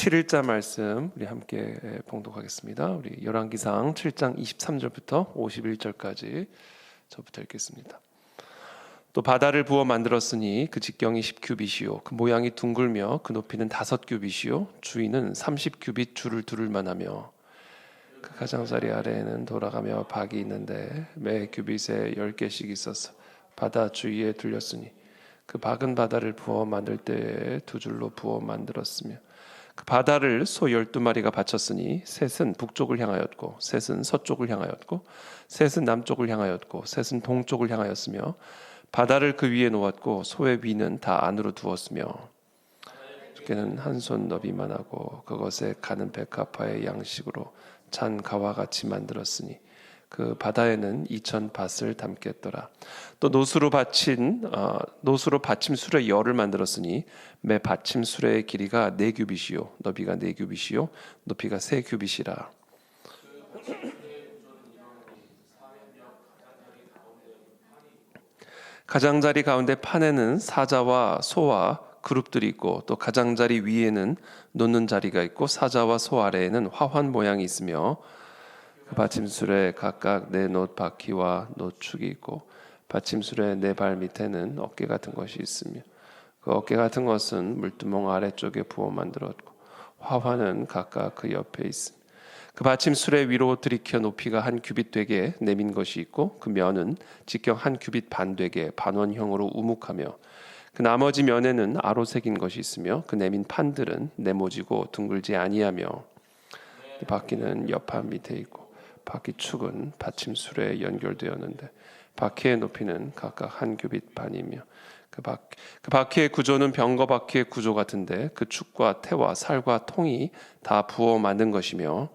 7일자 말씀 우리 함께 봉독하겠습니다. 우리 열왕기상 7장 23절부터 51절까지 저부터 읽겠습니다. 또 바다를 부어 만들었으니 그 직경이 10규빗이요 그 모양이 둥글며 그 높이는 5규빗이요 주위는 30규빗 줄을 두를만 하며 그 가장자리 아래에는 돌아가며 박이 있는데 매 규빗에 10개씩 있어서 바다 주위에 둘렸으니 그 박은 바다를 부어 만들 때에 두 줄로 부어 만들었으며 그 바다를 소 12마리가 바쳤으니 셋은 북쪽을 향하였고 셋은 서쪽을 향하였고 셋은 남쪽을 향하였고 셋은 동쪽을 향하였으며 바다를 그 위에 놓았고 소의 위는 다 안으로 두었으며 두께는 한 손 너비만 하고 그것에 가는 백합화의 양식으로 잔 가와 같이 만들었으니 그 바다에는 2000밭을 담겠더라. 또 노수로 받침 수레 열을 만들었으니 매 받침 수레의 길이가 4규빗이요 너비가 4규빗이요 높이가 3규빗이라. 가장자리 가운데 판에는 사자와 소와 그룹들이 있고 또 가장자리 위에는 놓는 자리가 있고 사자와 소 아래에는 화환 모양이 있으며 그 받침술에 각각 4놋 바퀴와 놋축이 있고 받침술의 4발 밑에는 어깨 같은 것이 있으며 그 어깨 같은 것은 물두멍 아래쪽에 부어 만들었고 화환은 각각 그 옆에 있으며 그 받침술의 위로 들이켜 높이가 1규빗 되게 내민 것이 있고 그 면은 직경 1규빗 반 되게 반원형으로 우묵하며 그 나머지 면에는 아로 새긴 것이 있으며 그 내민 판들은 네모지고 둥글지 아니하며 그 바퀴는 옆판 밑에 있고 바퀴 축은 받침술에 연결되었는데 바퀴의 높이는 각각 1규빗 반이며 그 바퀴의 구조는 병거 바퀴의 구조 같은데 그 축과 태와 살과 통이 다 부어 만든 것이며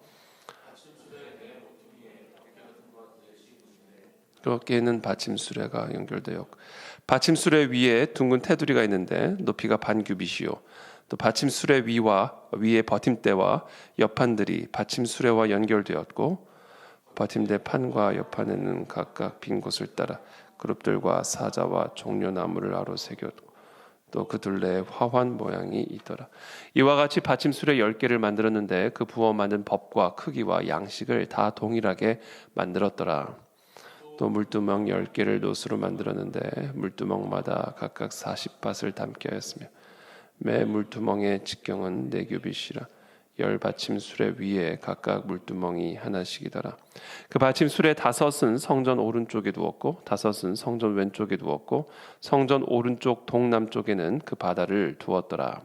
그 어깨에는 받침수레가 연결되었고 받침수레 위에 둥근 테두리가 있는데 높이가 반규빗이요 또 받침수레 위의 버팀대와 옆판들이 받침수레와 연결되었고 버팀대 판과 옆판에는 각각 빈 곳을 따라 그룹들과 사자와 종려나무를 아로 새겼고 또 그 둘레에 화환 모양이 있더라. 이와 같이 받침수레 10개를 만들었는데 그 부어 만든 법과 크기와 양식을 다 동일하게 만들었더라. 또 물두멍 10개를 놋으로 만들었는데 물두멍마다 각각 40밭을 담게 하였으며 매 물두멍의 직경은 4규빗이라 10 받침수레 위에 각각 물두멍이 하나씩이더라. 그 받침수레 5은 성전 오른쪽에 두었고 5은 성전 왼쪽에 두었고 성전 오른쪽 동남쪽에는 그 바다를 두었더라.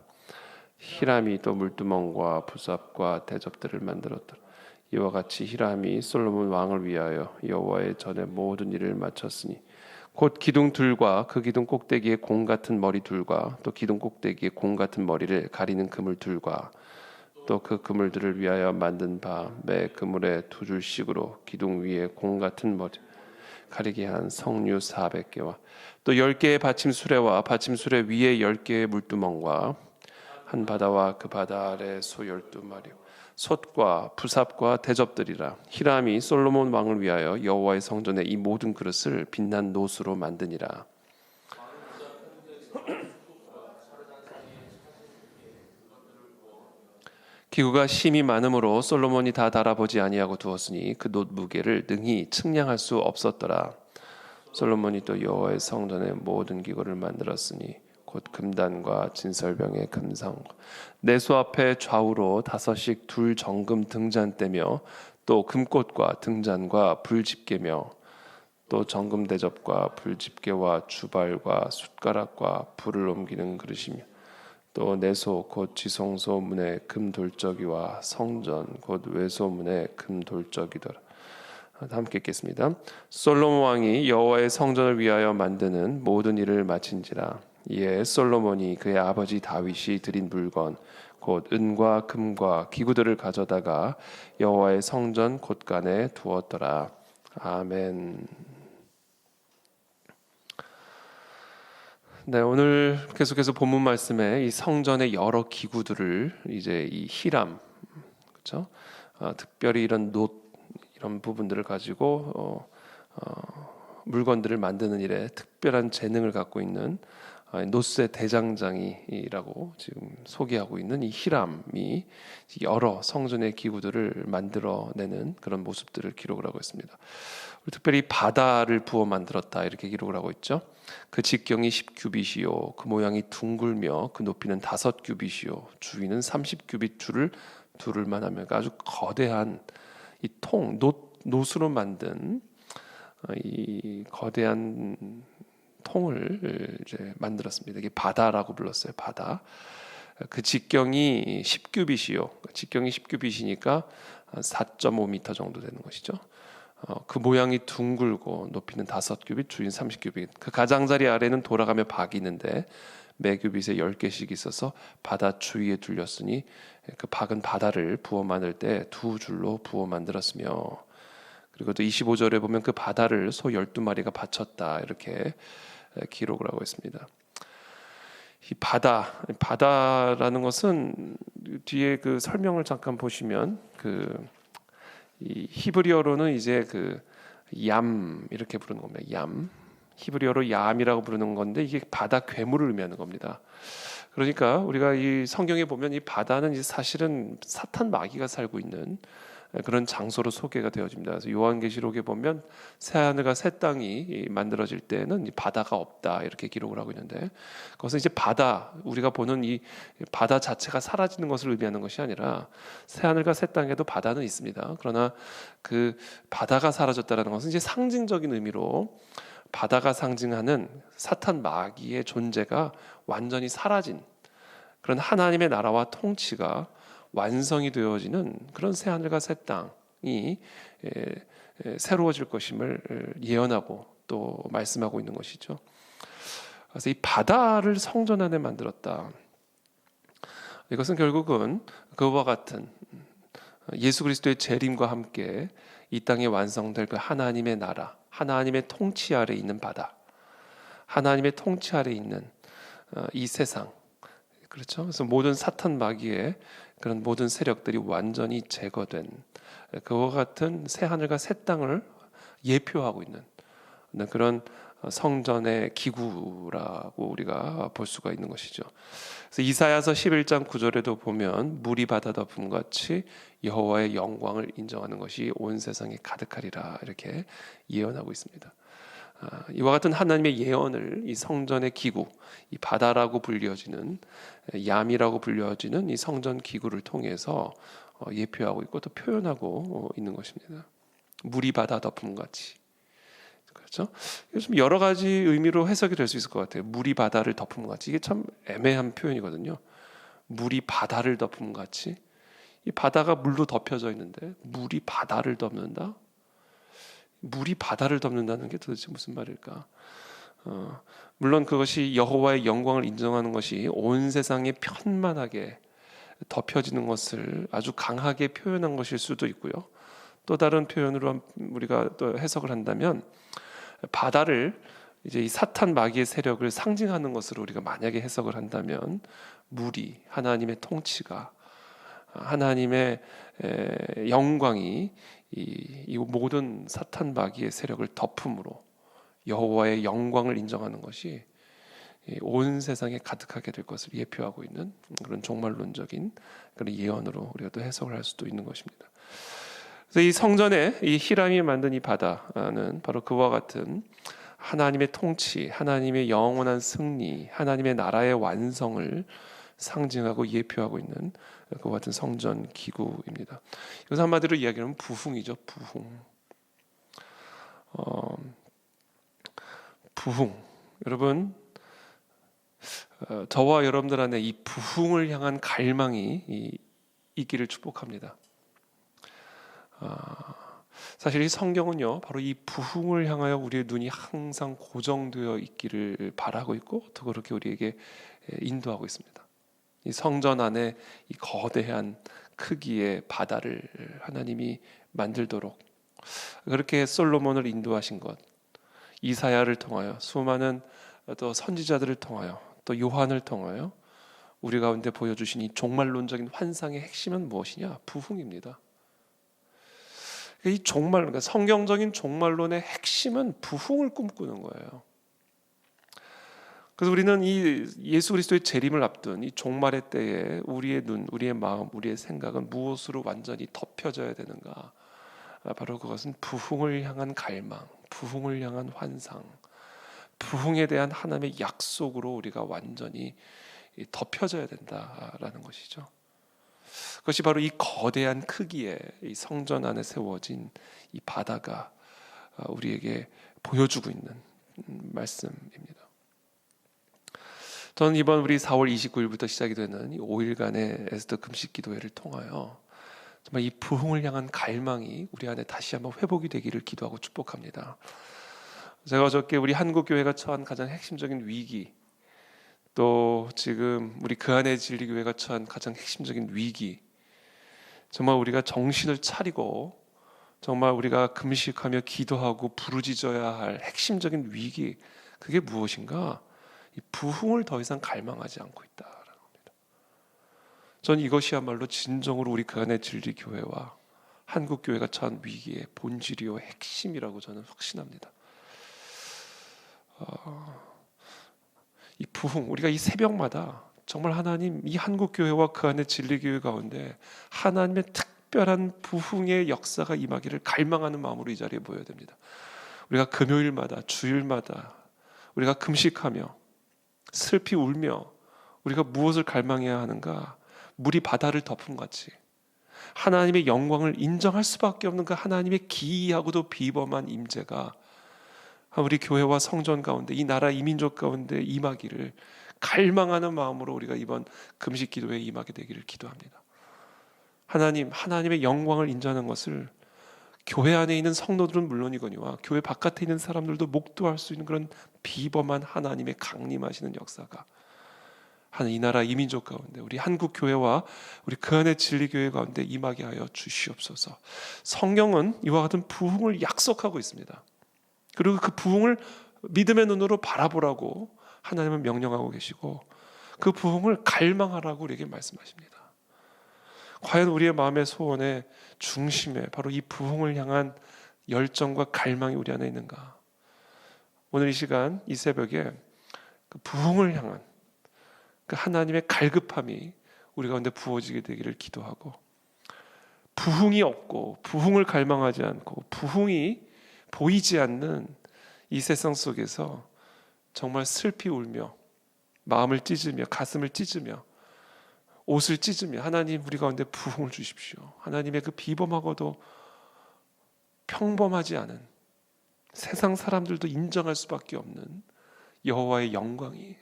히람이 또 물두멍과 부삽과 대접들을 만들었더라. 이와 같이 히람이 솔로몬 왕을 위하여 여호와의 전에 모든 일을 마쳤으니 곧 기둥 둘과 그 기둥 꼭대기에 공 같은 머리 둘과 또 기둥 꼭대기에 공 같은 머리를 가리는 그물 둘과 또 그 그물들을 위하여 만든 바 매 그물에 2줄씩으로 기둥 위에 공 같은 머리 가리게 한 석류 400개와 또 10개의 받침 수레와 받침 수레 위에 10개의 물두멍과 한 바다와 그 바다 아래 소 12마리 솥과 부삽과 대접들이라. 히람이 솔로몬 왕을 위하여 여호와의 성전에 이 모든 그릇을 빛난 놋으로 만드니라. 기구가 심이 많으므로 솔로몬이 다 달아보지 아니하고 두었으니 그 놋 무게를 능히 측량할 수 없었더라. 솔로몬이 또 여호와의 성전의 모든 기구를 만들었으니 곧 금단과 진설병의 금상 내수 앞에 좌우로 5씩 둘 정금 등잔대며 또 금꽃과 등잔과 불집게며 또 정금 대접과 불집게와 주발과 숟가락과 불을 옮기는 그릇이며 또 내소 곧 지성소 문의 금돌적이와 성전 곧 외소 문의 금돌적이더라. 함께 읽겠습니다. 솔로몬 왕이 여호와의 성전을 위하여 만드는 모든 일을 마친지라. 이에 솔로몬이 그의 아버지 다윗이 드린 물건 곧 은과 금과 기구들을 가져다가 여호와의 성전 곳간에 두었더라. 아멘. 네, 오늘 계속해서 본문 말씀에 이 성전의 여러 기구들을 이제 이 히람, 그렇죠? 특별히 이런 놋 이런 부분들을 가지고 물건들을 만드는 일에 특별한 재능을 갖고 있는 노스의 대장장이라고 지금 소개하고 있는 이 히람이 여러 성전의 기구들을 만들어내는 그런 모습들을 기록을 하고 있습니다. 특별히 바다를 부어 만들었다 이렇게 기록을 하고 있죠. 그 직경이 10규빗이요 그 모양이 둥글며 그 높이는 5규빗이요 주위는 30규빗 줄을 두를만 하며 아주 거대한 이 노수로 만든 이 거대한 통을 이제 만들었습니다. 이게 바다라고 불렀어요. 바다. 그 직경이 10규빗이요. 직경이 10규빗이니까 4.5m 정도 되는 것이죠. 그 모양이 둥글고 높이는 5규빗, 주인 30규빗. 그 가장자리 아래는 돌아가며 박이 있는데 매 규빗에 10개씩 있어서 바다 주위에 둘렸으니 그 박은 바다를 부어 만들 때 2줄로 부어 만들었으며 그리고 또 25절에 보면 그 바다를 소 12마리가 바쳤다 이렇게 기록을 하고 있습니다. 이 바다라는 것은 뒤에 그 설명을 잠깐 보시면 이 히브리어로는 이제 얌 이렇게 부르는 겁니다. 얌. 히브리어로 얌이라고 부르는 건데 이게 바다 괴물을 의미하는 겁니다. 그러니까 우리가 이 성경에 보면 이 바다는 이제 사실은 사탄 마귀가 살고 있는 그런 장소로 소개가 되어집니다. 그래서 요한계시록에 보면 새 하늘과 새 땅이 만들어질 때는 이 바다가 없다 이렇게 기록을 하고 있는데 그것은 이제 우리가 보는 이 바다 자체가 사라지는 것을 의미하는 것이 아니라 새 하늘과 새 땅에도 바다는 있습니다. 그러나 그 바다가 사라졌다는 것은 이제 상징적인 의미로 바다가 상징하는 사탄 마귀의 존재가 완전히 사라진 그런 하나님의 나라와 통치가 완성이 되어지는 그런 새 하늘과 새 땅이 새로워질 것임을 예언하고 또 말씀하고 있는 것이죠. 그래서 이 바다를 성전 안에 만들었다. 이것은 결국은 그와 같은 예수 그리스도의 재림과 함께 이 땅에 완성될 그 하나님의 나라, 하나님의 통치 아래 있는 바다, 하나님의 통치 아래 있는 이 세상, 그렇죠. 그래서 모든 사탄 마귀의 그런 모든 세력들이 완전히 제거된 그와 같은 새 하늘과 새 땅을 예표하고 있는 그런 성전의 기구라고 우리가 볼 수가 있는 것이죠. 그래서 이사야서 11장 9절에도 보면 물이 바다 덮음 같이 여호와의 영광을 인정하는 것이 온 세상에 가득하리라 이렇게 예언하고 있습니다. 이와 같은 하나님의 예언을 이 성전의 기구, 이 바다라고 불려지는 얌이라고 불려지는 이 성전 기구를 통해서 예표하고 있고 또 표현하고 있는 것입니다. 물이 바다 덮음 같이. 그렇죠? 좀 여러 가지 의미로 해석이 될 수 있을 것 같아요. 물이 바다를 덮음 같이. 이게 참 애매한 표현이거든요. 물이 바다를 덮음 같이. 이 바다가 물로 덮여져 있는데 물이 바다를 덮는다? 물이 바다를 덮는다는 게 도대체 무슨 말일까? 물론 그것이 여호와의 영광을 인정하는 것이 온 세상에 편만하게 덮여지는 것을 아주 강하게 표현한 것일 수도 있고요. 또 다른 표현으로 우리가 또 해석을 한다면 바다를 이제 이 사탄 마귀의 세력을 상징하는 것으로 우리가 만약에 해석을 한다면 물이 하나님의 통치가 하나님의 영광이 이 모든 사탄 마귀의 세력을 덮음으로 여호와의 영광을 인정하는 것이 온 세상에 가득하게 될 것을 예표하고 있는 그런 종말론적인 그런 예언으로 우리가 또 해석을 할 수도 있는 것입니다. 그래서 이 성전에 이 히람이 만든 이 바다는 바로 그와 같은 하나님의 통치, 하나님의 영원한 승리, 하나님의 나라의 완성을 상징하고 예표하고 있는 그와 같은 성전 기구입니다. 이것은 한마디로 이야기하면 부흥이죠. 부흥. 여러분, 저와 여러분들 안에 이 부흥을 향한 갈망이 있기를 축복합니다. 사실 이 성경은요, 바로 이 부흥을 향하여 우리의 눈이 항상 고정되어 있기를 바라고 있고 또 그렇게 우리에게 인도하고 있습니다. 이 성전 안에 이 거대한 크기의 바다를 하나님이 만들도록 그렇게 솔로몬을 인도하신 것, 이사야를 통하여 수많은 또 선지자들을 통하여 또 요한을 통하여 우리 가운데 보여주신 이 종말론적인 환상의 핵심은 무엇이냐? 부흥입니다. 이 종말, 그러니까 성경적인 종말론의 핵심은 부흥을 꿈꾸는 거예요. 그래서 우리는 이 예수 그리스도의 재림을 앞둔 이 종말의 때에 우리의 눈, 우리의 마음, 우리의 생각은 무엇으로 완전히 덮여져야 되는가? 바로 그것은 부흥을 향한 갈망, 부흥을 향한 환상, 부흥에 대한 하나님의 약속으로 우리가 완전히 덮여져야 된다라는 것이죠. 그것이 바로 이 거대한 크기의 이 성전 안에 세워진 이 바다가 우리에게 보여주고 있는 말씀입니다. 저는 이번 우리 4월 29일부터 시작이 되는 이 5일간의 에스더 금식 기도회를 통하여 정말 이 부흥을 향한 갈망이 우리 안에 다시 한번 회복이 되기를 기도하고 축복합니다. 제가 어저께 우리 한국 교회가 처한 가장 핵심적인 위기, 또 지금 우리 그 안에 진리교회가 처한 가장 핵심적인 위기, 정말 우리가 정신을 차리고 정말 우리가 금식하며 기도하고 부르짖어야 할 핵심적인 위기, 그게 무엇인가? 이 부흥을 더 이상 갈망하지 않고 있다라는 겁니다. 전 이것이야말로 진정으로 우리 그 안에 진리교회와 한국 교회가 처한 위기의 본질이요 핵심이라고 저는 확신합니다. 이 부흥, 우리가 이 새벽마다 정말 하나님 이 한국 교회와 그 안에 진리교회 가운데 하나님의 특별한 부흥의 역사가 임하기를 갈망하는 마음으로 이 자리에 모여야 됩니다. 우리가 금요일마다 주일마다 우리가 금식하며 슬피 울며 우리가 무엇을 갈망해야 하는가? 물이 바다를 덮은 같이 하나님의 영광을 인정할 수밖에 없는 그 하나님의 기이하고도 비범한 임재가 우리 교회와 성전 가운데 이 나라 이민족 가운데 임하기를 갈망하는 마음으로 우리가 이번 금식 기도에 임하게 되기를 기도합니다. 하나님의 영광을 인정하는 것을 교회 안에 있는 성도들은 물론이거니와 교회 바깥에 있는 사람들도 목도할 수 있는 그런 비범한 하나님의 강림하시는 역사가 이 나라 이민족 가운데 우리 한국 교회와 우리 그 안에 진리교회 가운데 임하게 하여 주시옵소서. 성경은 이와 같은 부흥을 약속하고 있습니다. 그리고 그 부흥을 믿음의 눈으로 바라보라고 하나님은 명령하고 계시고 그 부흥을 갈망하라고 우리에게 말씀하십니다. 과연 우리의 마음의 소원의 중심에 바로 이 부흥을 향한 열정과 갈망이 우리 안에 있는가? 오늘 이 시간 이 새벽에 그 부흥을 향한 그 하나님의 갈급함이 우리 가운데 부어지게 되기를 기도하고, 부흥이 없고 부흥을 갈망하지 않고 부흥이 보이지 않는 이 세상 속에서 정말 슬피 울며 마음을 찢으며 가슴을 찢으며 옷을 찢으며 하나님 우리 가운데 부흥을 주십시오. 하나님의 그 비범하고도 평범하지 않은 세상 사람들도 인정할 수밖에 없는 여호와의 영광이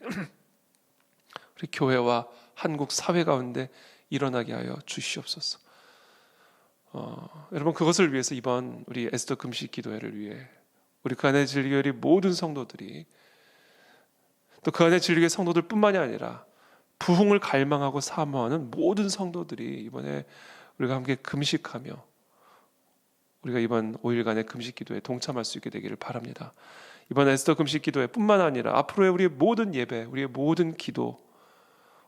우리 교회와 한국 사회 가운데 일어나게 하여 주시옵소서. 여러분, 그것을 위해서 이번 우리 에스더 금식 기도회를 위해 우리 그 안에 진리교회 모든 성도들이, 또 그 안에 진리교회 성도들뿐만이 아니라 부흥을 갈망하고 사모하는 모든 성도들이 이번에 우리가 함께 금식하며 우리가 이번 5일간의 금식 기도에 동참할 수 있게 되기를 바랍니다. 이번 에스더 금식 기도회뿐만 아니라 앞으로의 우리의 모든 예배, 우리의 모든 기도,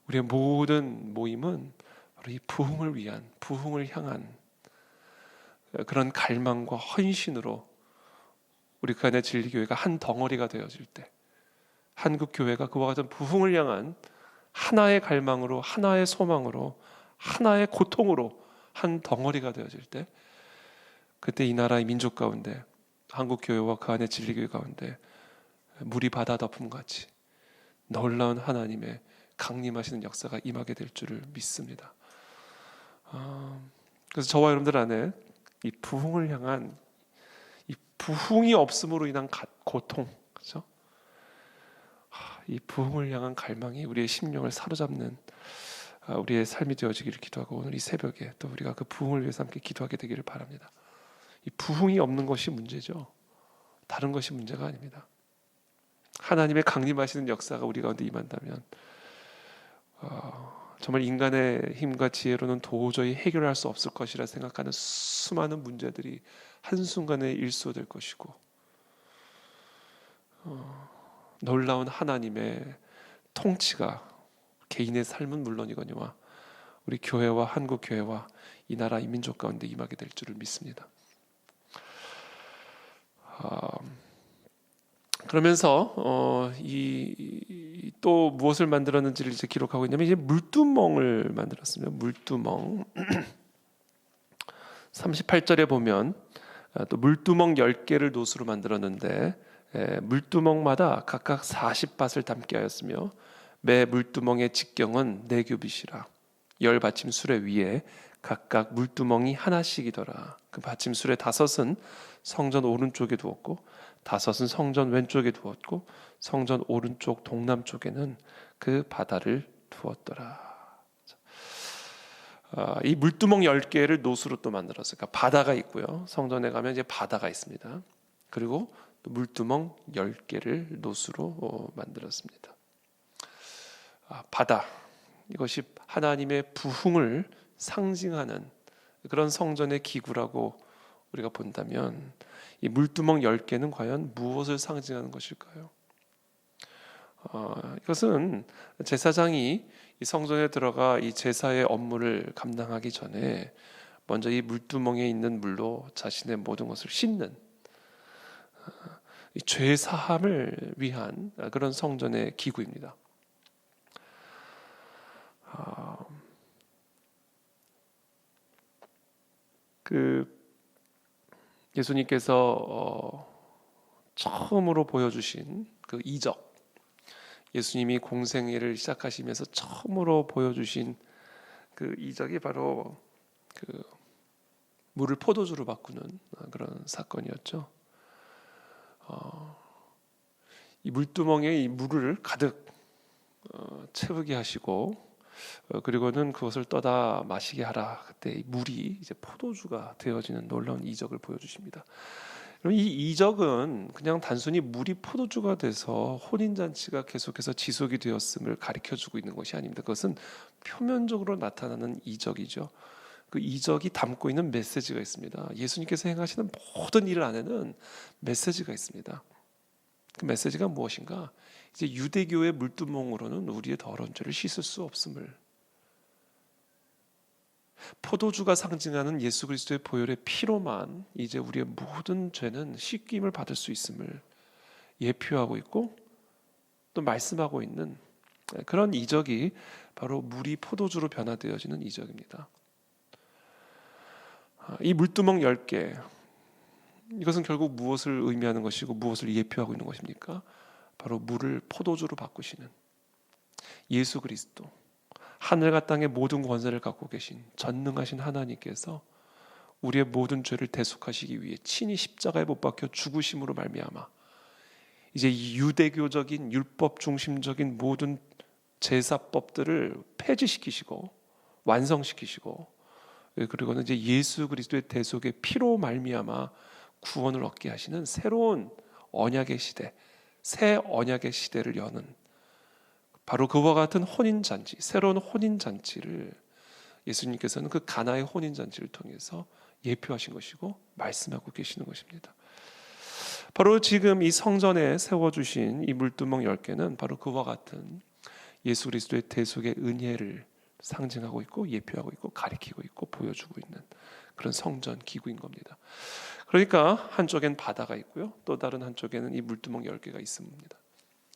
우리의 모든 모임은 바로 이 부흥을 위한, 부흥을 향한 그런 갈망과 헌신으로 우리 그 안에 진리교회가 한 덩어리가 되어질 때, 한국 교회가 그와 같은 부흥을 향한 하나의 갈망으로, 하나의 소망으로, 하나의 고통으로 한 덩어리가 되어질 때, 그때 이 나라의 민족 가운데, 한국 교회와 그 안에 진리교회 가운데 물이 바다 덮음 같이 놀라운 하나님의 강림하시는 역사가 임하게 될 줄을 믿습니다. 그래서 저와 여러분들 안에 이 부흥을 향한, 이 부흥이 없음으로 인한 고통, 그렇죠? 이 부흥을 향한 갈망이 우리의 심령을 사로잡는 우리의 삶이 되어지기를 기도하고, 오늘 이 새벽에 또 우리가 그 부흥을 위해서 함께 기도하게 되기를 바랍니다. 이 부흥이 없는 것이 문제죠. 다른 것이 문제가 아닙니다. 하나님의 강림하시는 역사가 우리 가운데 임한다면 정말 인간의 힘과 지혜로는 도저히 해결할 수 없을 것이라 생각하는 수많은 문제들이 한순간에 일소될 것이고, 놀라운 하나님의 통치가 개인의 삶은 물론이거니와 우리 교회와 한국 교회와 이 나라 이 민족 가운데 임하게 될 줄을 믿습니다. 그러면서 이 또 무엇을 만들었는지를 이제 기록하고 있냐면 이제 물두멍을 만들었습니다. 물두멍. 38절에 보면 또 물두멍 10개를 노수로 만들었는데 물두멍마다 각각 40밭을 담게 하였으며 매 물두멍의 직경은 4규빗이라 열 받침 수레 위에 각각 물두멍이 하나씩이더라. 그 받침 수레 5은 성전 오른쪽에 두었고 5은 성전 왼쪽에 두었고 성전 오른쪽 동남쪽에는 그 바다를 두었더라. 이 물두멍 10개를 노수로 또 만들었어요. 그러니까 바다가 있고요. 성전에 가면 이제 바다가 있습니다. 그리고 또 물두멍 10개를 노수로 만들었습니다. 바다, 이것이 하나님의 부흥을 상징하는 그런 성전의 기구라고 우리가 본다면 이 물두멍 10개는 과연 무엇을 상징하는 것일까요? 이것은 제사장이 이 성전에 들어가 이 제사의 업무를 감당하기 전에 먼저 이 물두멍에 있는 물로 자신의 모든 것을 씻는 이 죄 사함을 위한 그런 성전의 기구입니다. 예수님께서 처음으로 보여주신 그 이적, 예수님이 공생애를 시작하시면서 처음으로 보여주신 그 이적이 바로 그 물을 포도주로 바꾸는 그런 사건이었죠. 이 물두멍에 이 물을 가득 채우게 하시고 그리고는 그것을 떠다 마시게 하라. 그때 이 물이 이제 포도주가 되어지는 놀라운 이적을 보여주십니다. 이 이적은 그냥 단순히 물이 포도주가 돼서 혼인잔치가 계속해서 지속이 되었음을 가르쳐주고 있는 것이 아닙니다. 그것은 표면적으로 나타나는 이적이죠. 그 이적이 담고 있는 메시지가 있습니다. 예수님께서 행하시는 모든 일 안에는 메시지가 있습니다. 그 메시지가 무엇인가? 이제 유대교의 물두멍으로는 우리의 더러운 죄를 씻을 수 없음을, 포도주가 상징하는 예수 그리스도의 보혈의 피로만 이제 우리의 모든 죄는 씻김을 받을 수 있음을 예표하고 있고 또 말씀하고 있는 그런 이적이 바로 물이 포도주로 변화되어지는 이적입니다. 이 물두멍 10개, 이것은 결국 무엇을 의미하는 것이고 무엇을 예표하고 있는 것입니까? 바로 물을 포도주로 바꾸시는 예수 그리스도, 하늘과 땅의 모든 권세를 갖고 계신 전능하신 하나님께서 우리의 모든 죄를 대속하시기 위해 친히 십자가에 못 박혀 죽으심으로 말미암아 이제 이 유대교적인 율법 중심적인 모든 제사법들을 폐지시키시고 완성시키시고, 그리고는 이제 예수 그리스도의 대속의 피로 말미암아 구원을 얻게 하시는 새로운 언약의 시대, 새 언약의 시대를 여는 바로 그와 같은 혼인잔치, 새로운 혼인잔치를 예수님께서는 그 가나의 혼인잔치를 통해서 예표하신 것이고 말씀하고 계시는 것입니다. 바로 지금 이 성전에 세워주신 이 물두멍 10개는 바로 그와 같은 예수 그리스도의 대속의 은혜를 상징하고 있고 예표하고 있고 가리키고 있고 보여주고 있는 그런 성전 기구인 겁니다. 그러니까 한쪽엔 바다가 있고요, 또 다른 한쪽에는 이 물두멍 10개가 있습니다.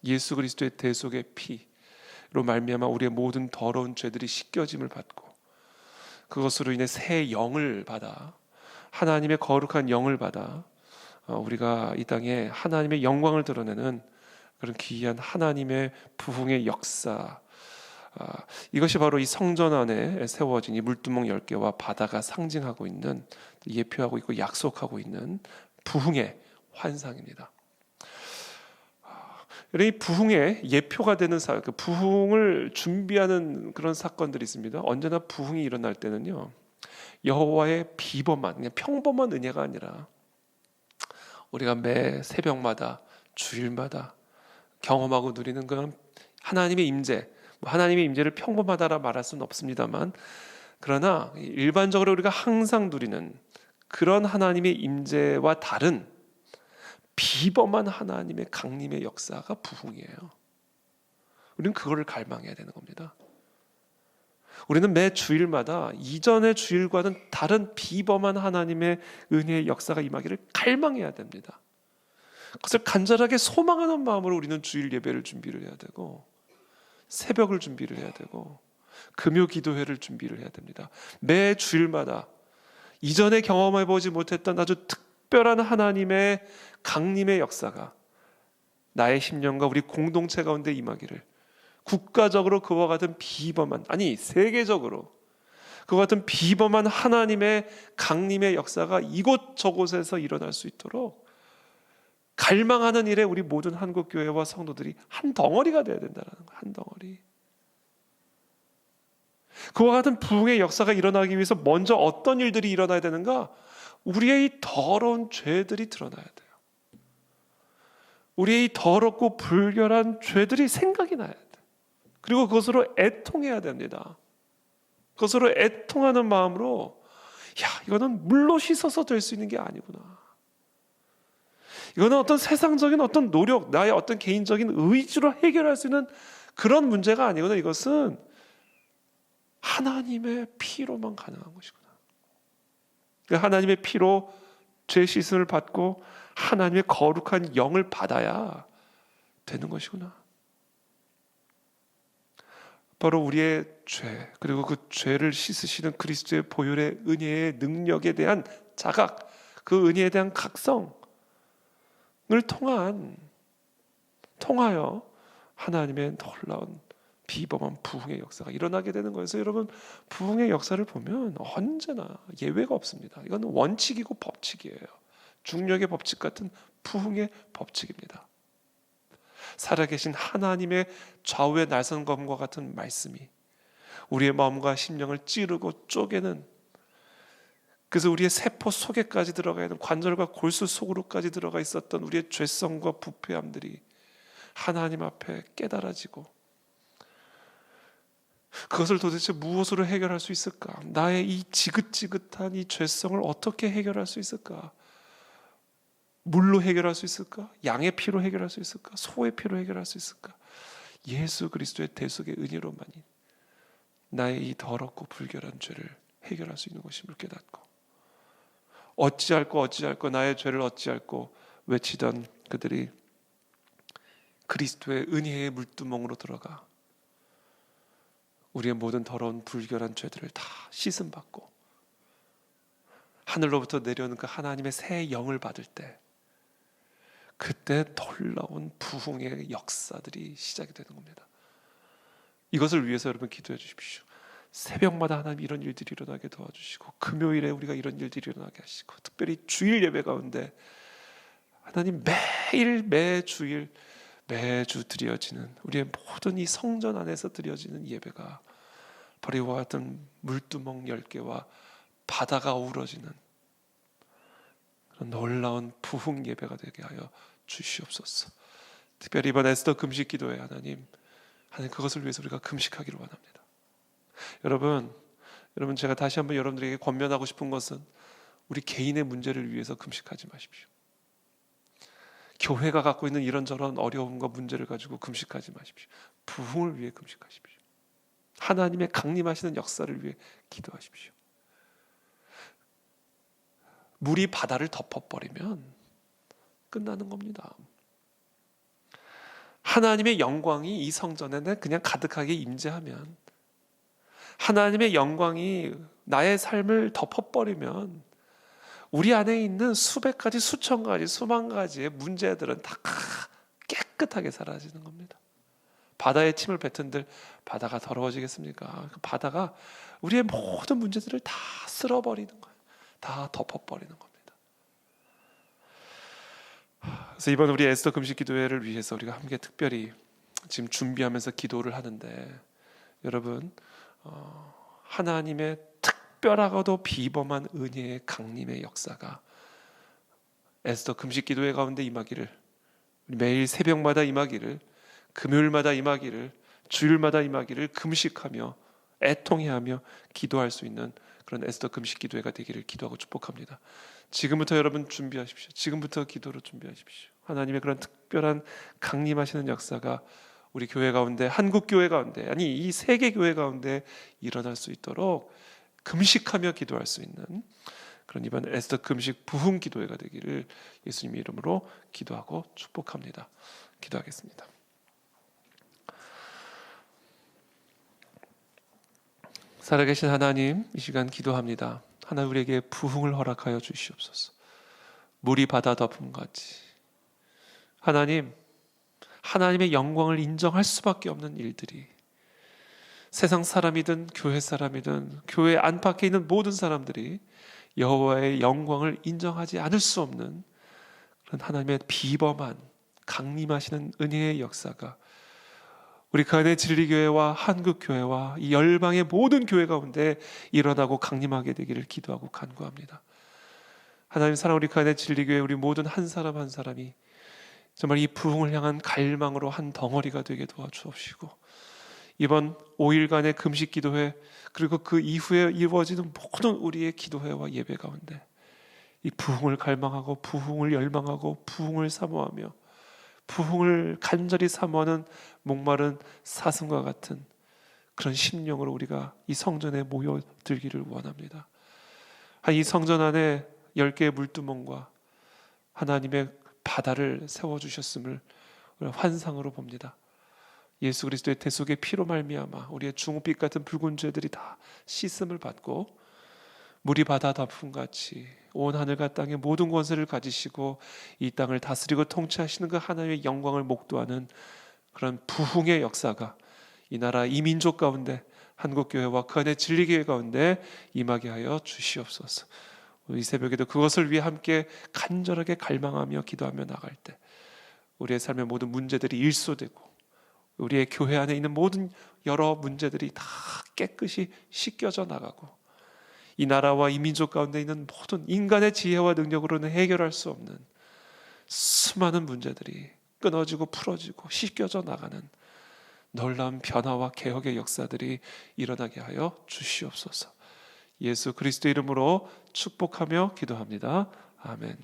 예수 그리스도의 대속의 피로 말미암아 우리의 모든 더러운 죄들이 씻겨짐을 받고 그것으로 인해 새 영을 받아, 하나님의 거룩한 영을 받아 우리가 이 땅에 하나님의 영광을 드러내는 그런 기이한 하나님의 부흥의 역사, 이것이 바로 이 성전 안에 세워진 이 물두멍 10개와 바다가 상징하고 있는, 예표하고 있고 약속하고 있는 부흥의 환상입니다. 이 부흥의 예표가 되는 그 부흥을 준비하는 그런 사건들이 있습니다. 언제나 부흥이 일어날 때는요, 여호와의 비범한, 그냥 평범한 은혜가 아니라 우리가 매 새벽마다 주일마다 경험하고 누리는 그런 하나님의 임재, 하나님의 임재를 평범하다라 말할 수는 없습니다만, 그러나 일반적으로 우리가 항상 누리는 그런 하나님의 임재와 다른 비범한 하나님의 강림의 역사가 부흥이에요. 우리는 그거를 갈망해야 되는 겁니다. 우리는 매 주일마다 이전의 주일과는 다른 비범한 하나님의 은혜의 역사가 임하기를 갈망해야 됩니다. 그것을 간절하게 소망하는 마음으로 우리는 주일 예배를 준비를 해야 되고, 새벽을 준비를 해야 되고 금요 기도회를 준비를 해야 됩니다. 매 주일마다 이전에 경험해보지 못했던 아주 특별한 하나님의 강림의 역사가 나의 심령과 우리 공동체 가운데 임하기를, 국가적으로 그와 같은 비범한, 아니 세계적으로 그와 같은 비범한 하나님의 강림의 역사가 이곳저곳에서 일어날 수 있도록 갈망하는 일에 우리 모든 한국교회와 성도들이 한 덩어리가 되어야 된다는 거예요. 한 덩어리. 그와 같은 부흥의 역사가 일어나기 위해서 먼저 어떤 일들이 일어나야 되는가? 우리의 이 더러운 죄들이 드러나야 돼요. 우리의 이 더럽고 불결한 죄들이 생각이 나야 돼요. 그리고 그것으로 애통해야 됩니다. 그것으로 애통하는 마음으로, 이거는 물로 씻어서 될 수 있는 게 아니구나. 이거는 어떤 세상적인 어떤 노력, 나의 어떤 개인적인 의지로 해결할 수 있는 그런 문제가 아니구나. 이것은 하나님의 피로만 가능한 것이구나. 하나님의 피로 죄 씻음을 받고 하나님의 거룩한 영을 받아야 되는 것이구나. 바로 우리의 죄, 그리고 그 죄를 씻으시는 그리스도의 보혈의 은혜의 능력에 대한 자각, 그 은혜에 대한 각성을 통하여 하나님의 놀라운 비범한 부흥의 역사가 일어나게 되는 거예요. 그래서 여러분, 부흥의 역사를 보면 언제나 예외가 없습니다. 이건 원칙이고 법칙이에요. 중력의 법칙 같은 부흥의 법칙입니다. 살아계신 하나님의 좌우의 날선검과 같은 말씀이 우리의 마음과 심령을 찌르고 쪼개는, 그래서 우리의 세포 속에까지 들어가 있는, 관절과 골수 속으로까지 들어가 있었던 우리의 죄성과 부패함들이 하나님 앞에 깨달아지고, 그것을 도대체 무엇으로 해결할 수 있을까? 나의 이 지긋지긋한 이 죄성을 어떻게 해결할 수 있을까? 물로 해결할 수 있을까? 양의 피로 해결할 수 있을까? 소의 피로 해결할 수 있을까? 예수 그리스도의 대속의 은혜로만이 나의 이 더럽고 불결한 죄를 해결할 수 있는 것임을 깨닫고, 어찌할꼬 나의 죄를 어찌할꼬 외치던 그들이 그리스도의 은혜의 물두멍으로 들어가 우리의 모든 더러운 불결한 죄들을 다 씻음받고 하늘로부터 내려오는 그 하나님의 새 영을 받을 때, 그때 놀라운 부흥의 역사들이 시작이 되는 겁니다. 이것을 위해서 여러분 기도해 주십시오. 새벽마다 하나님 이런 일들이 일어나게 도와주시고, 금요일에 우리가 이런 일들이 일어나게 하시고, 특별히 주일 예배 가운데 하나님 매일 매주일 매주 드려지는 우리의 모든 이 성전 안에서 드려지는 예배가 바로 이와 같은 물두멍 10개와 바다가 어우러지는 그런 놀라운 부흥 예배가 되게 하여 주시옵소서. 특별히 이번 에스더 금식 기도회 하나님 그것을 위해서 우리가 금식하기를 원합니다. 여러분 제가 다시 한번 여러분들에게 권면하고 싶은 것은 우리 개인의 문제를 위해서 금식하지 마십시오. 교회가 갖고 있는 이런저런 어려움과 문제를 가지고 금식하지 마십시오. 부흥을 위해 금식하십시오. 하나님의 강림하시는 역사를 위해 기도하십시오. 물이 바다를 덮어버리면 끝나는 겁니다. 하나님의 영광이 이 성전에 그냥 가득하게 임재하면, 하나님의 영광이 나의 삶을 덮어버리면 우리 안에 있는 수백 가지, 수천 가지, 수만 가지의 문제들은 다 깨끗하게 사라지는 겁니다. 바다에 침을 뱉은들 바다가 더러워지겠습니까? 그 바다가 우리의 모든 문제들을 다 쓸어버리는 거예요. 다 덮어버리는 겁니다. 그래서 이번 우리 에스더 금식 기도회를 위해서 우리가 함께 특별히 지금 준비하면서 기도를 하는데, 여러분 하나님의 특별하고도 비범한 은혜의 강림의 역사가 에스더 금식 기도회 가운데 임하기를, 매일 새벽마다 임하기를, 금요일마다 임하기를, 주일마다 임하기를 금식하며 애통해하며 기도할 수 있는 그런 에스더 금식 기도회가 되기를 기도하고 축복합니다. 지금부터 여러분 준비하십시오. 지금부터 기도로 준비하십시오. 하나님의 그런 특별한 강림하시는 역사가 우리 교회 가운데, 한국 교회 가운데, 아니 이 세계 교회 가운데 일어날 수 있도록 금식하며 기도할 수 있는 그런 이번 에스더 금식 부흥 기도회가 되기를 예수님의 이름으로 기도하고 축복합니다. 기도하겠습니다. 살아계신 하나님, 이 시간 기도합니다. 하나님, 우리에게 부흥을 허락하여 주시옵소서. 물이 바다 덮음같이 하나님, 하나님의 영광을 인정할 수밖에 없는 일들이, 세상 사람이든 교회 사람이든 교회 안팎에 있는 모든 사람들이 여호와의 영광을 인정하지 않을 수 없는 그런 하나님의 비범한 강림하시는 은혜의 역사가 우리 가은의 진리교회와 한국교회와 이 열방의 모든 교회 가운데 일어나고 강림하게 되기를 기도하고 간구합니다. 하나님 사랑, 우리 가은의 진리교회 우리 모든 한 사람 한 사람이 정말 이 부흥을 향한 갈망으로 한 덩어리가 되게 도와주옵시고, 이번 5일간의 금식 기도회 그리고 그 이후에 이루어지는 모든 우리의 기도회와 예배 가운데 이 부흥을 갈망하고 부흥을 열망하고 부흥을 사모하며 부흥을 간절히 사모하는 목마른 사슴과 같은 그런 심령으로 우리가 이 성전에 모여들기를 원합니다. 이 성전 안에 10개의 물두멍과 하나님의 바다를 세워주셨음을 환상으로 봅니다. 예수 그리스도의 대속의 피로 말미암아 우리의 중홍빛 같은 붉은 죄들이 다 씻음을 받고 물이 바다 덮음같이 온 하늘과 땅의 모든 권세를 가지시고 이 땅을 다스리고 통치하시는 그 하나님의 영광을 목도하는 그런 부흥의 역사가 이 나라 이 민족 가운데 한국교회와 그 안에 진리교회 가운데 임하게 하여 주시옵소서. 이 새벽에도 그것을 위해 함께 간절하게 갈망하며 기도하며 나갈 때 우리의 삶의 모든 문제들이 일소되고 우리의 교회 안에 있는 모든 여러 문제들이 다 깨끗이 씻겨져 나가고 이 나라와 이 민족 가운데 있는 모든 인간의 지혜와 능력으로는 해결할 수 없는 수많은 문제들이 끊어지고 풀어지고 씻겨져 나가는 놀라운 변화와 개혁의 역사들이 일어나게 하여 주시옵소서. 예수 그리스도 이름으로 축복하며 기도합니다. 아멘.